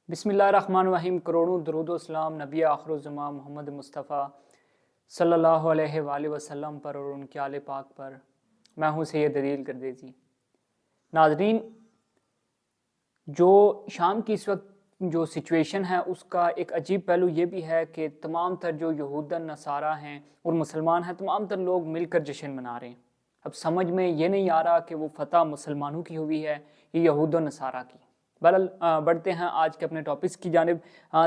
بسم اللہ الرحمن الرحیم۔ کروڑوں درود و سلام نبی آخر الزمان محمد مصطفیٰ صلی اللہ علیہ وآلہ وسلم پر اور ان کے آل پاک پر۔ میں ہوں سید عدیل گردیزی۔ ناظرین، جو شام کی اس وقت جو سچویشن ہے اس کا ایک عجیب پہلو یہ بھی ہے کہ تمام تر جو یہودن نصارہ ہیں اور مسلمان ہیں، تمام تر لوگ مل کر جشن منا رہے ہیں۔ اب سمجھ میں یہ نہیں آ رہا کہ وہ فتح مسلمانوں کی ہوئی ہے یا یہود و نصارہ کی۔ بہرحال بڑھتے ہیں آج کے اپنے ٹاپکس کی جانب۔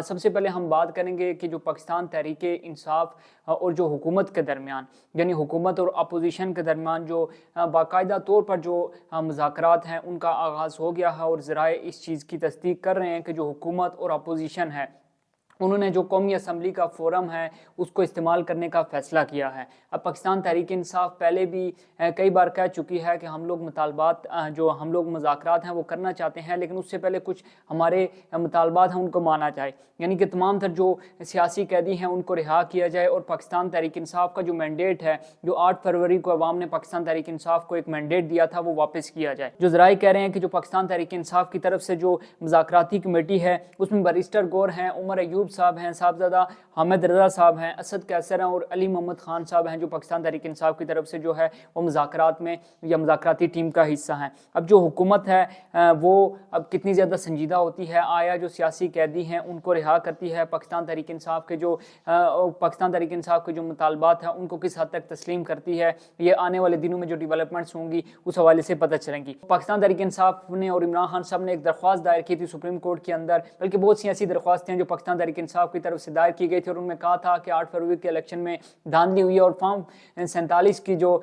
سب سے پہلے ہم بات کریں گے کہ جو پاکستان تحریک انصاف اور جو حکومت کے درمیان، یعنی حکومت اور اپوزیشن کے درمیان جو باقاعدہ طور پر جو مذاکرات ہیں ان کا آغاز ہو گیا ہے، اور ذرائع اس چیز کی تصدیق کر رہے ہیں کہ جو حکومت اور اپوزیشن ہے انہوں نے جو قومی اسمبلی کا فورم ہے اس کو استعمال کرنے کا فیصلہ کیا ہے۔ اب پاکستان تحریک انصاف پہلے بھی کئی بار کہہ چکی ہے کہ ہم لوگ مطالبات جو ہم لوگ مذاکرات ہیں وہ کرنا چاہتے ہیں، لیکن اس سے پہلے کچھ ہمارے مطالبات ہیں ان کو مانا جائے، یعنی کہ تمام تر جو سیاسی قیدی ہیں ان کو رہا کیا جائے، اور پاکستان تحریک انصاف کا جو مینڈیٹ ہے، جو 8 فروری کو عوام نے پاکستان تحریک انصاف کو ایک مینڈیٹ دیا تھا، وہ واپس کیا جائے۔ جو ذرائع کہہ رہے ہیں کہ جو پاکستان تحریک انصاف کی طرف سے جو مذاکراتی کمیٹی ہے اس میں بیرسٹر گور ہیں، عمر ایوب صاحب ہیں، صاحبزادہ حامد رضا صاحب ہیں، اسد قیصر ہیں اور علی محمد خان صاحب ہیں، جو پاکستان تحریک انصاف کی طرف سے جو ہے وہ مذاکرات میں یا مذاکراتی ٹیم کا حصہ ہیں۔ اب جو حکومت ہے وہ اب کتنی زیادہ سنجیدہ ہوتی ہے، آیا جو سیاسی قیدی ہیں ان کو رہا کرتی ہے، پاکستان تحریک انصاف کے جو مطالبات ہیں ان کو کس حد تک تسلیم کرتی ہے، یہ آنے والے دنوں میں جو ڈیولپمنٹس ہوں گی اس حوالے سے پتہ چلیں گی۔ پاکستان تحریک انصاف نے اور عمران خان صاحب نے ایک درخواست دائر کی تھی سپریم کورٹ کے اندر، بلکہ بہت سی ایسی درخواستیں ہیں جو پاکستان تحریک انصاف کی طرف سے دائر کی گئی تھی، اور ان میں کہا تھا کہ 8 فروری کے الیکشن میں دھاندلی ہوئی اور فارم 47 کی جو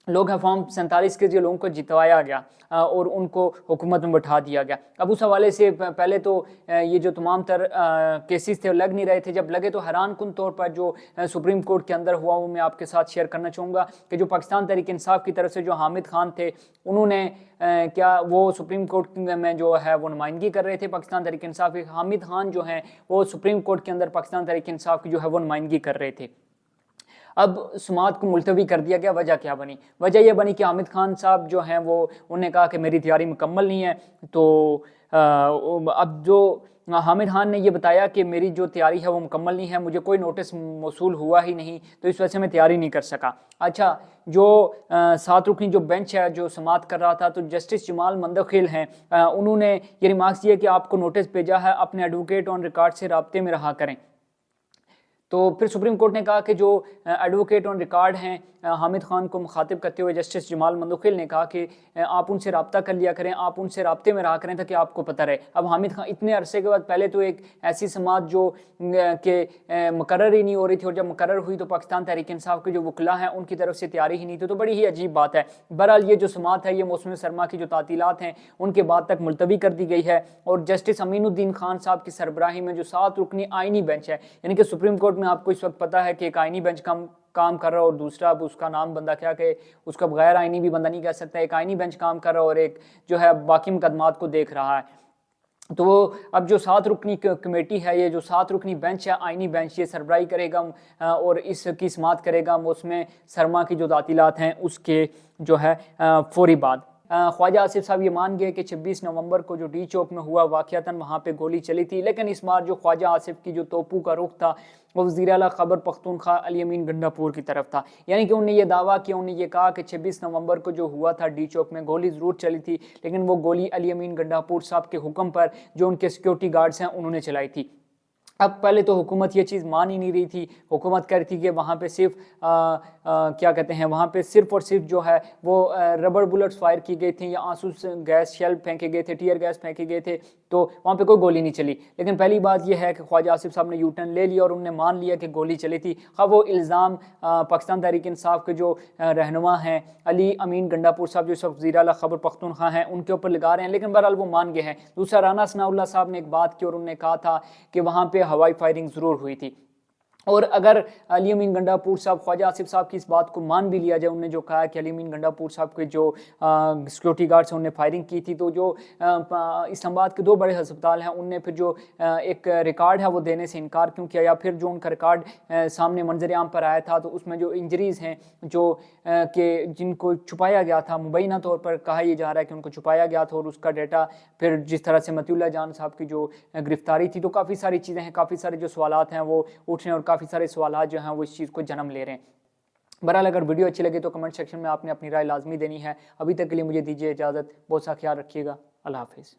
لوگ ہیں، فارم 47 کے جو لوگوں کو جتوایا گیا اور ان کو حکومت میں بٹھا دیا گیا۔ اب اس حوالے سے پہلے تو یہ جو تمام تر کیسز تھے لگ نہیں رہے تھے، جب لگے تو حیران کن طور پر جو سپریم کورٹ کے اندر ہوا وہ میں آپ کے ساتھ شیئر کرنا چاہوں گا کہ جو پاکستان تحریک انصاف کی طرف سے جو حامد خان تھے انہوں نے کیا وہ سپریم کورٹ میں جو ہے وہ نمائندگی کر رہے تھے پاکستان تحریک انصاف کے۔ حامد خان جو ہیں وہ سپریم کورٹ کے اندر پاکستان تحریک انصاف کی جو ہے وہ نمائندگی کر رہے تھے۔ اب سماعت کو ملتوی کر دیا گیا۔ وجہ کیا بنی؟ وجہ یہ بنی کہ حامد خان صاحب جو ہیں وہ انہوں نے کہا کہ میری تیاری مکمل نہیں ہے، تو اب جو حامد خان نے یہ بتایا کہ میری جو تیاری ہے وہ مکمل نہیں ہے، مجھے کوئی نوٹس موصول ہوا ہی نہیں، تو اس وجہ سے میں تیاری نہیں کر سکا۔ اچھا، جو 7 رکنی جو بینچ ہے جو سماعت کر رہا تھا، تو جسٹس جمال مندخیل ہیں، انہوں نے یہ ریمارکس دیا کہ آپ کو نوٹس بھیجا ہے، اپنے ایڈوکیٹ آن ریکارڈ سے رابطے میں رہا کریں۔ تو پھر سپریم کورٹ نے کہا کہ جو ایڈوکیٹ آن ریکارڈ ہیں، حامد خان کو مخاطب کرتے ہوئے جسٹس جمال مندخیل نے کہا کہ آپ ان سے رابطہ کر لیا کریں، آپ ان سے رابطے میں رہا کریں تاکہ آپ کو پتہ رہے۔ اب حامد خان اتنے عرصے کے بعد پہلے تو ایک ایسی سماعت جو کہ مقرر ہی نہیں ہو رہی تھی، اور جب مقرر ہوئی تو پاکستان تحریک انصاف کے جو وکلاء ہیں ان کی طرف سے تیاری ہی نہیں تھی، تو بڑی ہی عجیب بات ہے۔ بہرحال یہ جو سماعت ہے یہ موسم سرما کی جو تعطیلات ہیں ان کے بعد تک ملتوی کر دی گئی ہے، اور جسٹس امین الدین خان صاحب کی سربراہی میں جو 7 رکنی آئینی بینچ ہے، یعنی کہ سپریم کورٹ میں آپ کو اس وقت پتہ ہے کہ ایک آئینی بینچ کام کر رہا ہے اور دوسرا اب اس کا نام بندہ کیا کہ اس کا بغیر آئینی بھی بندہ نہیں کہہ سکتا، ایک آئینی بینچ کام کر رہا ہے اور ایک جو ہے باقی مقدمات کو دیکھ رہا ہے۔ تو وہ اب جو 7 رکنی کمیٹی ہے، یہ جو 7 رکنی بینچ ہے آئینی بینچ، یہ سربراہی کرے گا اور اس کی سماعت کرے گا موسم سرما کی جو تعطیلات ہیں اس کے جو ہے فوری بعد۔ خواجہ آصف صاحب یہ مان گئے کہ 26 نومبر کو جو ڈی چوک میں ہوا واقعتاً وہاں پہ گولی چلی تھی، لیکن اس بار جو خواجہ آصف کی جو توپوں کا رخ تھا وہ وزیر اعلیٰ خیبر پختونخوا علی امین گنڈا پور کی طرف تھا، یعنی کہ انہوں نے یہ دعویٰ کیا، انہوں نے یہ کہا کہ 26 نومبر کو جو ہوا تھا ڈی چوک میں گولی ضرور چلی تھی، لیکن وہ گولی علی امین گنڈا پور صاحب کے حکم پر جو ان کے سیکیورٹی گارڈز ہیں انہوں نے چلائی تھی۔ اب پہلے تو حکومت یہ چیز مان ہی نہیں رہی تھی، حکومت کہہ رہی تھی کہ وہاں پہ صرف کیا کہتے ہیں وہاں پہ صرف اور صرف جو ہے وہ ربڑ بلٹس فائر کی گئی تھیں یا آنسو گیس شیل پھینکے گئے تھے، ٹیئر گیس پھینکے گئے تھے، تو وہاں پہ کوئی گولی نہیں چلی۔ لیکن پہلی بات یہ ہے کہ خواجہ آصف صاحب نے یو ٹرن لے لیا اور انہوں نے مان لیا کہ گولی چلی تھی۔ اب وہ الزام پاکستان تحریک انصاف کے جو رہنما ہیں علی امین گنڈا پور صاحب جو اس وقت وزیر اعلیٰ خیبر پختونخوا ہیں ان کے اوپر لگا رہے ہیں، لیکن بہرحال وہ مان گئے ہیں۔ دوسرا رانا ثناء اللہ صاحب نے ایک بات کی اور انہوں نے کہا تھا کہ وہاں پہ ہوائی فائرنگ ضرور ہوئی تھی، اور اگر علی امین گنڈاپور صاحب خواجہ آصف صاحب کی اس بات کو مان بھی لیا جائے، انہوں نے جو کہا کہ علی امین گنڈاپور صاحب کے جو سیکورٹی گارڈ سے انہوں نے فائرنگ کی تھی، تو جو اسلام آباد کے 2 بڑے ہسپتال ہیں ان نے پھر جو ایک ریکارڈ ہے وہ دینے سے انکار کیوں کیا، یا پھر جو ان کا ریکارڈ سامنے منظر عام پر آیا تھا تو اس میں جو انجریز ہیں جو کہ جن کو چھپایا گیا تھا، مبینہ طور پر کہا یہ جا رہا ہے کہ ان کو چھپایا گیا تھا، اور اس کا ڈیٹا پھر جس طرح سے مطیع اللہ جان صاحب کی جو گرفتاری تھی، تو کافی ساری چیزیں ہیں، کافی سارے جو سوالات ہیں وہ اٹھ رہے ہیں، اور کافی سارے سوالات جو ہیں وہ اس چیز کو جنم لے رہے ہیں۔ بہرحال اگر ویڈیو اچھی لگے تو کمنٹ سیکشن میں آپ نے اپنی رائے لازمی دینی ہے۔ ابھی تک کے لیے مجھے دیجیے اجازت، بہت سا خیال رکھیے گا، اللہ حافظ۔